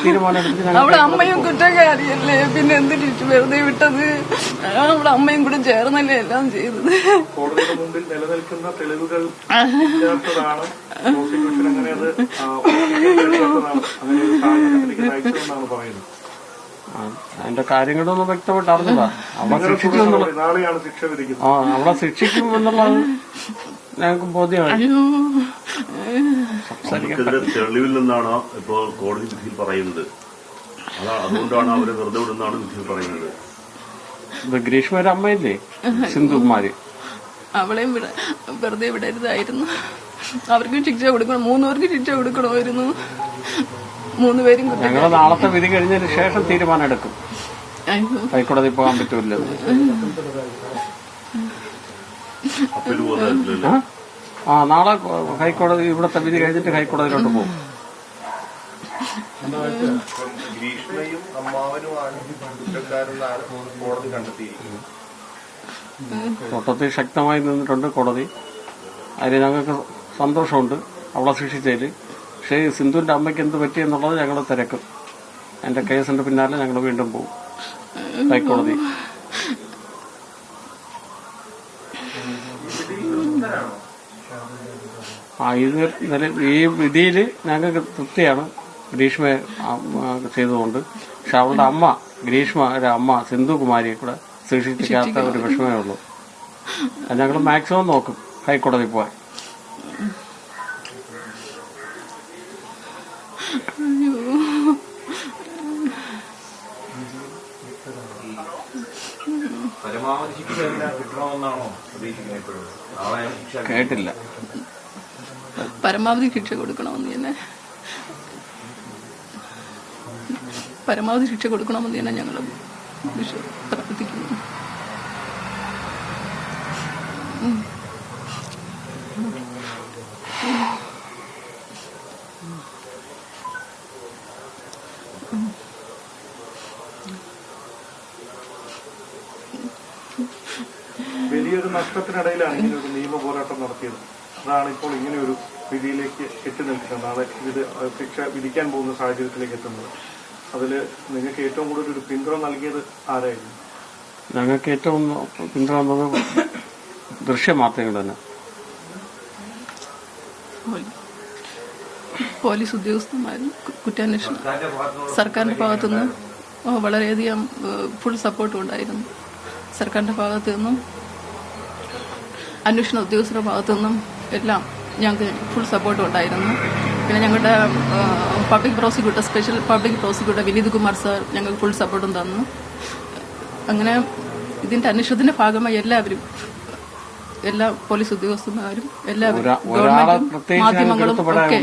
തീരുമാനം എടുത്ത് അവിടെ അമ്മയും കുറ്റക്കാരിയല്ലേ, പിന്നെ എന്തിനു വെറുതെ വിട്ടത്? അവിടെ അമ്മയും കൂടെ ചേർന്നല്ലേ എല്ലാം ചെയ്തത്. കോടതിയുടെ മുമ്പിൽ നിലനിൽക്കുന്ന തെളിവുകൾ ഇല്ലാത്തതാണ് പ്രോസിക്യൂഷൻ അങ്ങനെ അത് പറയുന്നത്. അതിന്റെ കാര്യങ്ങളൊന്നും വ്യക്തമായിട്ട് അറിഞ്ഞതാ. അവളെ ശിക്ഷിക്കുമെന്നുള്ള നാളെയാണ് ശിക്ഷ വിധിക്കുന്നത്. അവളെ ശിക്ഷിക്കും എന്നുള്ളത് ഞങ്ങൾക്ക് ബോധ്യമായി. തെളിവിൽ നിന്നാണോ ഇപ്പോൾ കോടതി വിധിയിൽ പറയുന്നത്? അതുകൊണ്ടാണ് അവരെ വെറുതെ വിടുന്നാണ് വിധിയിൽ പറയുന്നത്. ഗ്രീഷ്മയുടെ അമ്മയില്ലേ സിന്ധുകുമാരി, അവളെയും വെറുതെ വിടരുതായിരുന്നു. അവർക്കും ശിക്ഷ കൊടുക്കണം, 3 പേർക്ക് ശിക്ഷ കൊടുക്കണമായിരുന്നു. 3 പേരും. ഞങ്ങള് നാളത്തെ വിധി കഴിഞ്ഞതിന് ശേഷം തീരുമാനം എടുക്കും. ഹൈക്കോടതി പോകാൻ പറ്റൂല. നാളെ ഹൈക്കോടതി ഇവിടത്തെ വിധി കഴിഞ്ഞിട്ട് ഹൈക്കോടതിയിലോട്ട് പോകും. ഗ്രീഷ്മയും അമ്മാവനുമാണ് കുറ്റക്കാരെന്നാണ് കോടതി കണ്ടെത്തിയിരിക്കുന്നത്. തൊട്ടത്തിൽ ശക്തമായി നിന്നിട്ടുണ്ട് കോടതി. അതിന് ഞങ്ങൾക്ക് സന്തോഷമുണ്ട് അവളെ ശിക്ഷിച്ചതിൽ. പക്ഷേ സിന്ധുവിന്റെ അമ്മയ്ക്ക് എന്ത് പറ്റിയെന്നുള്ളത് ഞങ്ങൾ തിരക്കും. എന്റെ കേസിന്റെ പിന്നാലെ ഞങ്ങൾ വീണ്ടും പോകും ഹൈക്കോടതി. ഈ വിധിയിൽ ഞങ്ങൾക്ക് തൃപ്തിയാണ് ഗ്രീഷ്മ ചെയ്തുകൊണ്ട്. പക്ഷെ അവളുടെ അമ്മ ഗ്രീഷ്മയുടെ അമ്മ സിന്ധുകുമാരിയെ കൂടെ ശിക്ഷിക്കാത്ത ഒരു വിഷമേ ഉള്ളൂ. ഞങ്ങൾ മാക്സിമം നോക്കും ഹൈക്കോടതി പോവാൻ. കേട്ടില്ല. പരമാവധി ശിക്ഷ കൊടുക്കണമെന്ന് തന്നെ, പരമാവധി ശിക്ഷ കൊടുക്കണമെന്ന് തന്നെ ഞങ്ങൾ പ്രാർത്ഥിക്കുന്നു. വലിയൊരു നഷ്ടത്തിനിടയിലാണ് ഇങ്ങനെയൊരു നിയമ പോരാട്ടം നടത്തിയത്. അതാണ് ഇപ്പോൾ ഇങ്ങനെയൊരു വിധിയിലേക്ക് എത്തി നിൽക്കുന്നത്. നാളെ ഇത് ശിക്ഷ വിധിക്കാൻ പോകുന്ന സാഹചര്യത്തിലേക്ക് എത്തുന്നത്. അതില് നിങ്ങൾക്ക് ഏറ്റവും കൂടുതൽ ഒരു പിന്തുണ നൽകിയത് ആരായിരുന്നു? ഞങ്ങൾക്ക് ഏറ്റവും പിന്തുണ തന്നത് ദൃശ്യമാധ്യമങ്ങൾ തന്നെ. പോലീസ് ഉദ്യോഗസ്ഥന്മാരും കുറ്റാന്വേഷണം സർക്കാരിന്റെ ഭാഗത്തുനിന്ന് വളരെയധികം ഫുൾ സപ്പോർട്ടും ഉണ്ടായിരുന്നു. സർക്കാരിന്റെ ഭാഗത്തു നിന്നും അന്വേഷണ ഉദ്യോഗസ്ഥരുടെ ഭാഗത്തു നിന്നും എല്ലാം ഞങ്ങൾക്ക് ഫുൾ സപ്പോർട്ടും ഉണ്ടായിരുന്നു. പിന്നെ ഞങ്ങളുടെ special public prosecutor Vineeth Kumar sir ഞങ്ങൾക്ക് ഫുൾ സപ്പോർട്ടും തന്നു. അങ്ങനെ ഇതിന്റെ അന്വേഷണത്തിന്റെ ഭാഗമായി എല്ലാവരും, എല്ലാ പോലീസ് ഉദ്യോഗസ്ഥന്മാരും, എല്ലാവരും, ഗവൺമെന്റും മാധ്യമങ്ങളും ഒക്കെ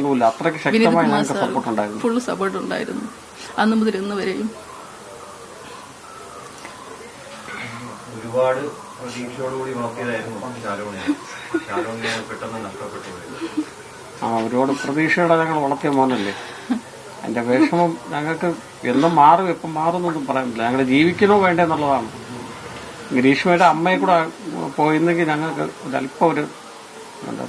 Vineeth Kumar sir full support ഉണ്ടായിരുന്നു അന്ന് മുതൽ ഇന്ന് വരെയും. ഒരുപാട് പ്രതീക്ഷയോടുകൂടി നോക്കിയതായിരുന്നു പെട്ടെന്ന് നഷ്ടപ്പെട്ടു. ഒരുപാട് പ്രതീക്ഷയോടെ ഞങ്ങൾ വളർത്തിയ മോനല്ലേ. അതിന്റെ വിഷമം ഞങ്ങൾക്ക് എന്നും മാറും, എപ്പം മാറുന്നൊന്നും പറയാൻ പറ്റില്ല. ഞങ്ങൾ ജീവിക്കണോ വേണ്ടെന്നുള്ളതാണ്. ഗ്രീഷ്മയുടെ അമ്മയെ കൂടെ പോയിരുന്നെങ്കിൽ ഞങ്ങൾക്ക് ഒരല്പം ഒരു